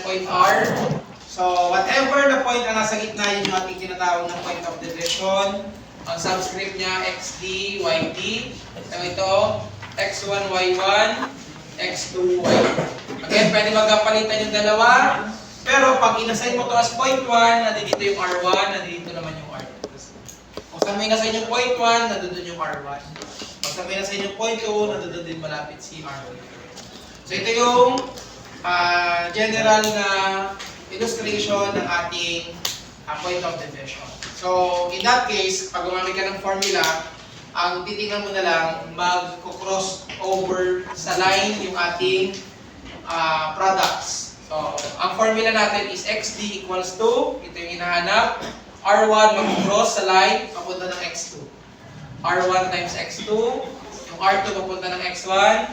point R. So, whatever the point na nasa gitna, yun yung ating tinatawag ng point of division. Ang subscript niya, XD, YD. So, ito, X1, Y1, X2, Y2. Again, pwede magkapalitan yung dalawa. Pero pag inassign mo to as point 1, nandito yung R1, nandito naman yung R2. Kung saan mo inassign yung point 1, nandito yung R1. Kung saan mo inassign yung point 2, nandito din malapit si R1. So, ito yung general na illustration ng ating point of division. So, in that case, pag gumamit ka ng formula, ang titingnan mo na lang, mag-cross over sa line yung ating products. So, ang formula natin is XD equals to, ito yung hinahanap, R1 mag-cross sa line, papunta ng X2. R1 times X2, yung R2 papunta ng X1,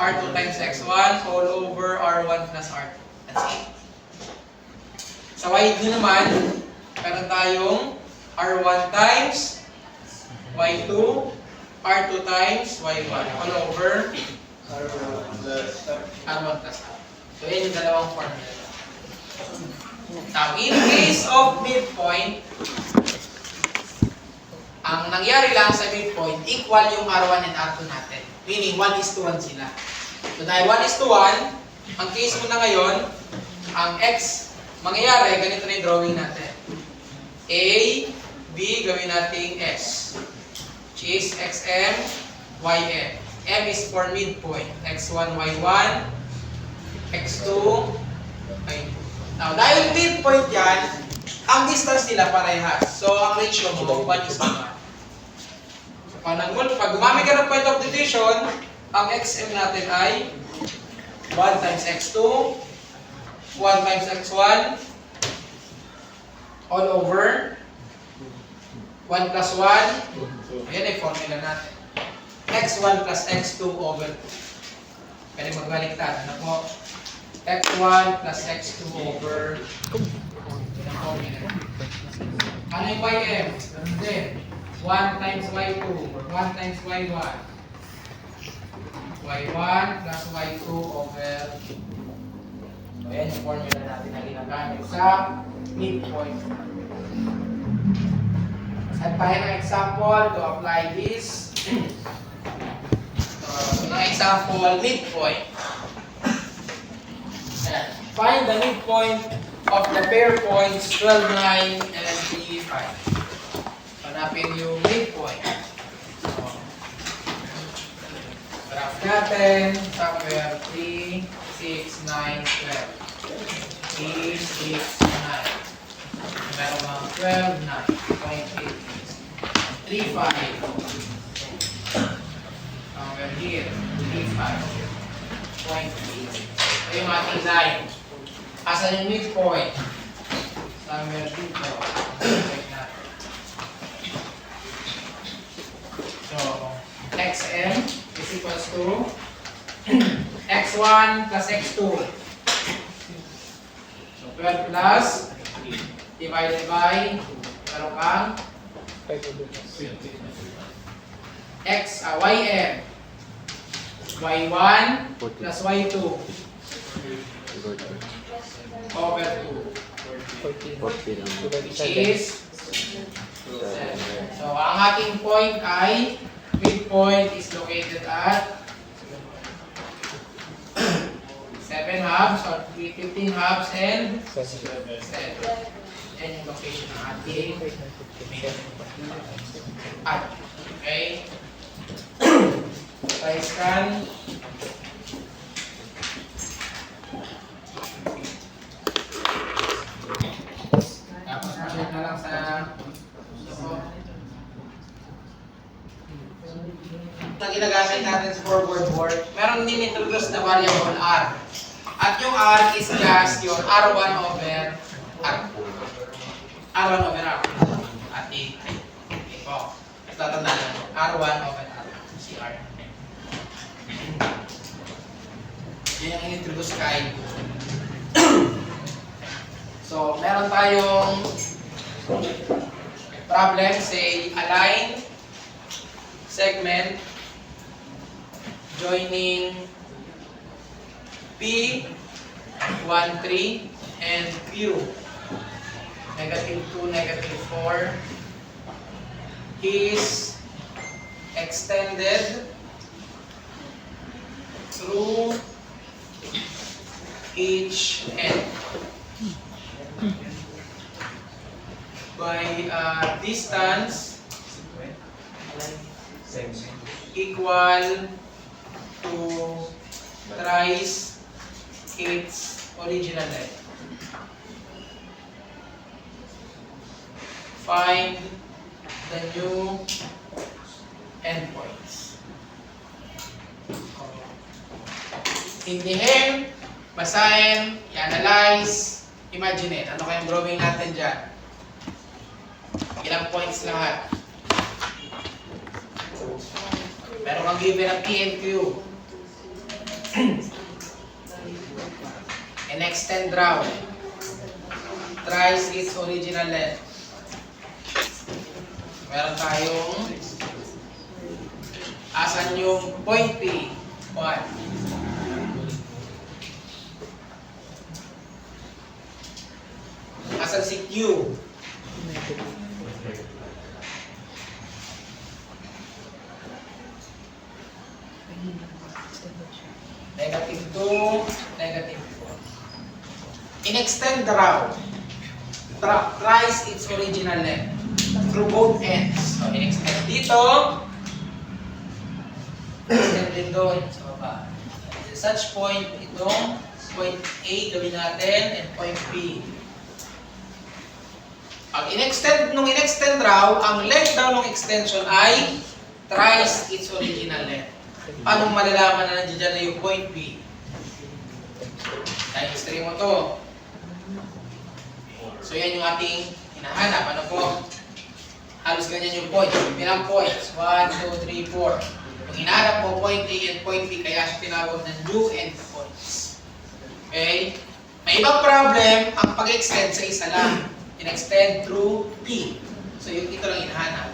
R2 times X1, all over R1 plus R2. That's it. Sa Y2 naman, meron tayong R1 times Y2, R2 times Y1, all over R1 plus R. So, yan yung dalawang formula. Now, in case of midpoint, ang nangyari lang sa midpoint, equal yung R1 and R2 natin. Meaning, 1:1 sila. So, dahil 1:1, ang case mo na ngayon, ang X, mangyayari, ganito na yung drawing natin. A, B, gawin natin S. Which is XM, YM. M is for midpoint. X1, Y1, X2, Y2. Now, dahil midpoint yan, ang distance nila parehas. So, ang ratio mo, 1:1. So, pag gumamit ka ng point of division, ang XM natin ay 1 times X2, 1 times X1, all over 1 plus 1. Ayan ay formula natin. X1 plus X2 over 2. Pwede magbaliktad. Ano po? X1 plus X2 over ano yung YM? Ganun din. 1 times Y2 or 1 times Y1. Y1 plus Y2 over ayan yung formula natin na ginagamit sa midpoint. Set tayo ng example to apply this. So, ng example, midpoint. Ayan. Find the midpoint of the pair points 12, 9, and 3, 5. Hanapin yung midpoint. So, graph natin, somewhere 3, 6, 9, 12. 3, 6, 9. Meron mga 12, 9, 0.8. 3, 5. Somewhere here, 3, 5. 0.8. Ito yung ating line. Asan yung midpoint? Somewhere dito. Check natin. So, XM is equals to X1 plus X2. So, 12 plus divided by meron kang YM. Y1 plus Y2 over 2. Which is 7. So, ang ating point ay midpoint is located at 7 halves or 15 halves and 7. Yan yung location ng ating at. Okay? Try scan. Tapos ma-check na lang sa ang ginagamit natin sa forward work, meron din introduce na variable R. At yung R is just your R1 over R2. R1 over R2. At ito. Tatandaan lang. R1 over R2. Si R. Yan yung in-introduce kay. So, meron tayong problem, say, align segment joining P 1, 3, and Q, negative 2, negative 4, is extended through each end by a distance equal to thrice its original length. Find the new endpoints. Intihin, basahin, i-analyze, imagine. Ano kayang drawing natin dyan? Ilang points lahat? Meron kang given ng P and Q. An extend round. Thrice its original length. Meron tayong asan yung point P? 1. Asan si Q? Negative 2, negative 4. In-extend the round. Thrice its original length through both ends. So, in-extend dito, extend din doon sa baba. At such point, itong point A gawin natin and point B. Ang in-extend raw, ang length daw ng extension ay thrice its original length. Anong malalaman na nandiyan na yung point B? Times 3 mo to. So yan yung ating hinahanap. Ano po? Halos ganyan yung point. Ilang points? 1, 2, 3, 4. Kung hinahanap mo point A and point B, kaya siya tinawag ng new endpoints. Okay? May ibang problem ang pag-extend sa isa lang. In-extend through P. So yung ito lang hinahanap.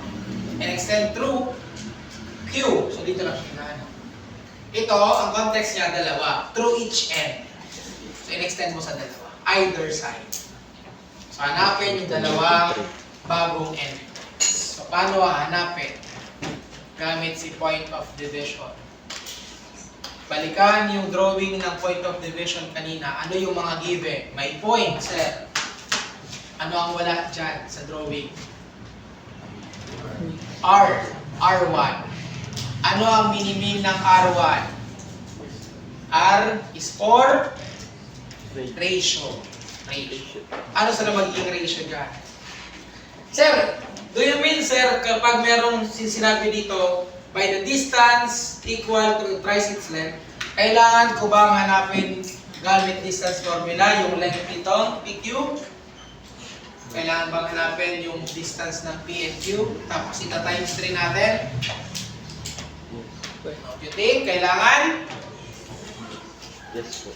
In-extend through Q. So dito lang siya hinahanap. Ito, ang context niya, dalawa. Through each end. So in-extend mo sa dalawa. Either side. So hanapin yung dalawa bagong end. So paano hanapin? Gamit si point of division. Balikan yung drawing ng point of division kanina. Ano yung mga given? May point, sir. Ano ang wala dyan sa drawing? R1. Ano ang minimin ng R1? R is for ratio. Ano sa magiging ratio dyan? Sir, do you mean, sir, kapag merong sinabi dito, by the distance equal to thrice its length, kailangan ko bang hanapin gamit distance formula, yung length nito, PQ? Kailangan bang hanapin yung distance ng P and Q? Tapos ita times 3 natin? You think, kailangan? Yes po.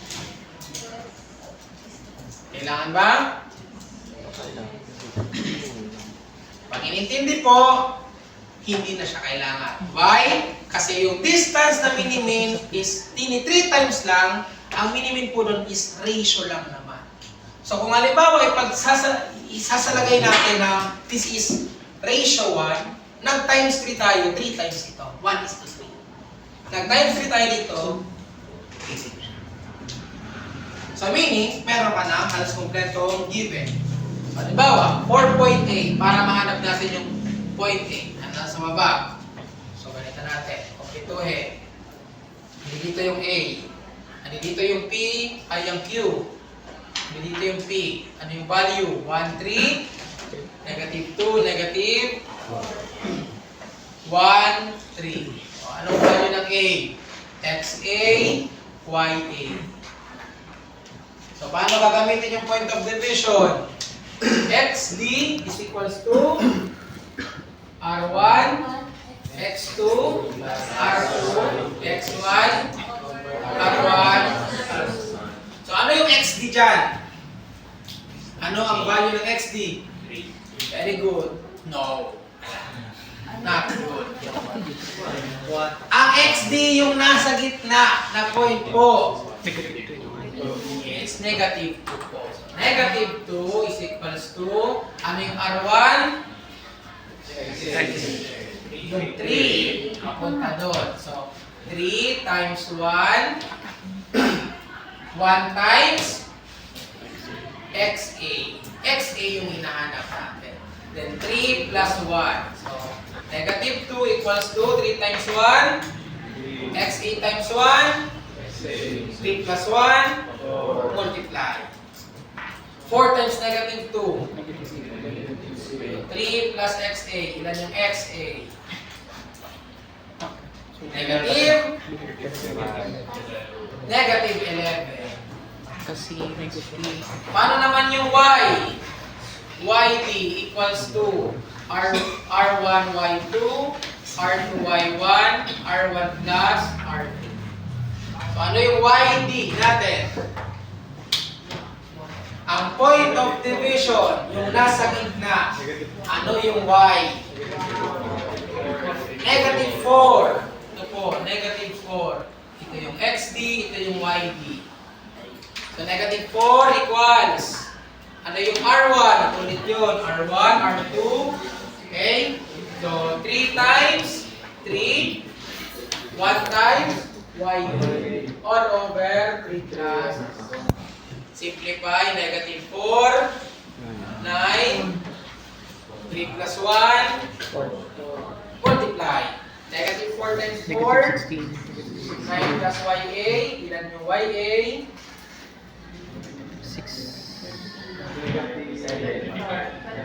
Kailangan ba? Pag inintindi po, hindi na siya kailangan. Why? Kasi yung distance na minimin is 3 times lang, ang minimin po doon is ratio lang naman. So kung halimbawa, isasalagay natin na this is ratio 1, nag-times 3 tayo, 3 times ito. 1 is to 3. Nag-times 3 tayo dito, so meaning, meron ka na halos kompletong given. Halimbawa, 4.8 para mahanap natin yung point A. Nasa baba. So ganito natin. Kompletuhin. Dito yung A. Dito yung P, ay yung Q. Dito yung P. Ano yung value? 1, 3, negative 2, negative 1, 3. So, anong value ng A? XA, YA. So, paano gagamitin yung point of division? XD is equals to R1, X2, R2, X1, R1, So, ano yung XD dyan? Ano ang value ng XD? 3. Very good. No. Not good. Ang XD yung nasa gitna na point po. Yes. is negative 2 po. So, negative 2 is equals to, ano yung R1? Yung 3. Papunta doon. So, 3 times 1. 1 times XA. XA yung hinahanap natin. Then 3 plus 1. So, negative 2 equals to 3 times 1. XA times 1. 3 plus 1. Multiply. 4 times negative 2. 3 plus XA. Ilan yung XA? Negative. Negative 11. Kasi negative. Paano naman yung Y? YD equals to R1, Y2, R2, Y1, R1 plus R2. So ano yung YD natin? Ang point of division, yung nasa gitna. Ano yung Y? Negative 4. Ito po, negative 4. Ito yung XD, ito yung YD. So, negative 4 equals, ano yung R1? Ulit yun, R1, R2, okay? So, 3 times 3, 1 times Y2, all over 3 plus. Simplify, negative 4, 9, 3 plus 1, multiply. Negative 4 times 4, Negative 16. 9 plus YA, ilan yung YA? 6.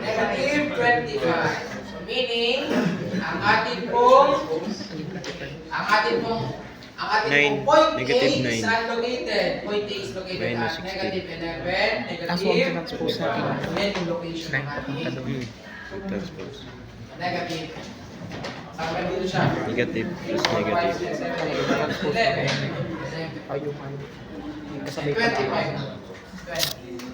Negative 25. So meaning, ang atin pong Nine. point A Negative is 9. saan located? Point A is located Minus at 16. negative 11, Kaso ang negative transpose natin. then yung location ng 9 ating papunta doon. Transpose. negative. Saan ba dito siya? Negative plus 4, 5, negative. 6, 7, 8, 9, 10, 11, Ay, yung ano. Yung kasabay 25. 20.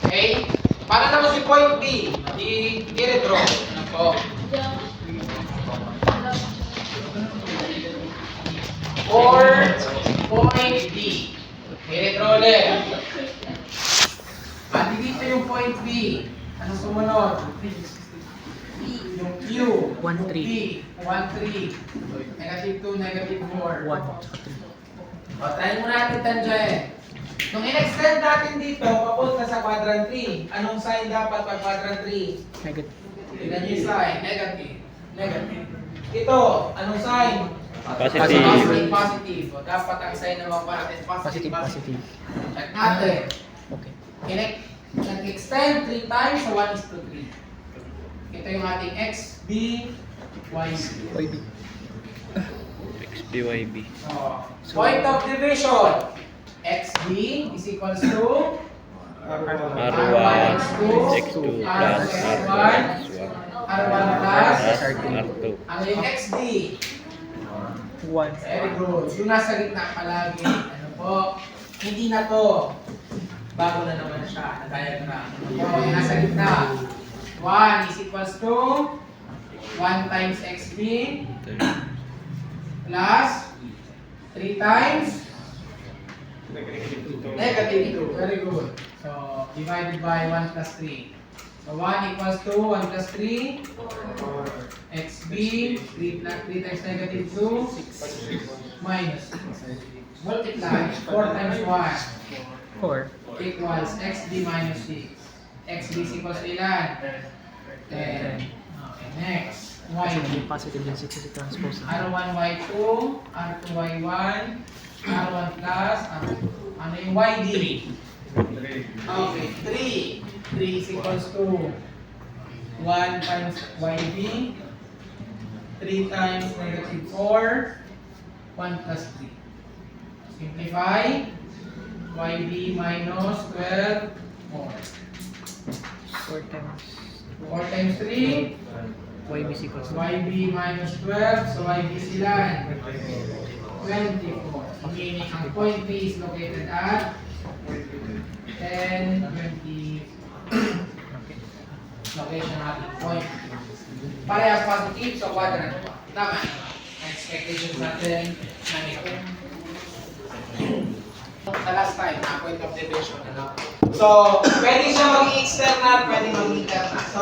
Okay? Para naman si point B, i-redraw. Ano po? Or point B. I-redraw ulit. Andi dito yung point B. Ano sumunod? Yung Q. 1, 3. B. 1, 3. Negative 2, negative 4. 1 tsaka 3. O, try mo natin tangent. Nung in-extend natin dito, papunta sa quadrant 3. Anong sign dapat pag quadrant 3? Negative. Tignan niyo yung sign. Negative. Negative. Ito, anong sign? Positive. Positive. Positive. O, dapat ang sign ng mga quadrant Positive, positive. Check natin. Okay. Nag-extend 3 times, so 1 is to 3. Ito yung ating X, B, Y, C. OIB. XBYB. So, point of division. XB is equals to R1, X2 plus R1 R1 plus plus R2. ano yung XD? 1. Very good. Yung nasa gitna palagi. Ano po? Hindi na to. Bago na naman siya. Na-diagram. Ano po? Yung nasa gitna. 1 is equals to 1 times XB plus 3 times negative 2. Very good. So, divided by 1 plus 3. So, 1 equals to 1 plus 3. XB, 3 times negative 2. Minus 6. Multiply. 4 times 1 4. equals XB minus 6. XB is equals to ilan? 10. Okay, next. Kasi Y. naging positive yung 6 kasi transpose na. R1, Y2, R2, Y1, R1 plus, ano yung YD? 3. Okay, 3. 3 is equals to 1 times YB, 3 times negative 4, 1 plus 3. Simplify, YB minus 12, 4. 4 times 4 times 3, YB is equals to YB minus 12, so YB sila 24. Meaning ang point B is located at 10, 20 location natin point. Parehas positive, so quadrant 1. Tama. Expectations natin na ito. time na point of division. Ano? So, pwede siya maging external, pwede maging internal. So,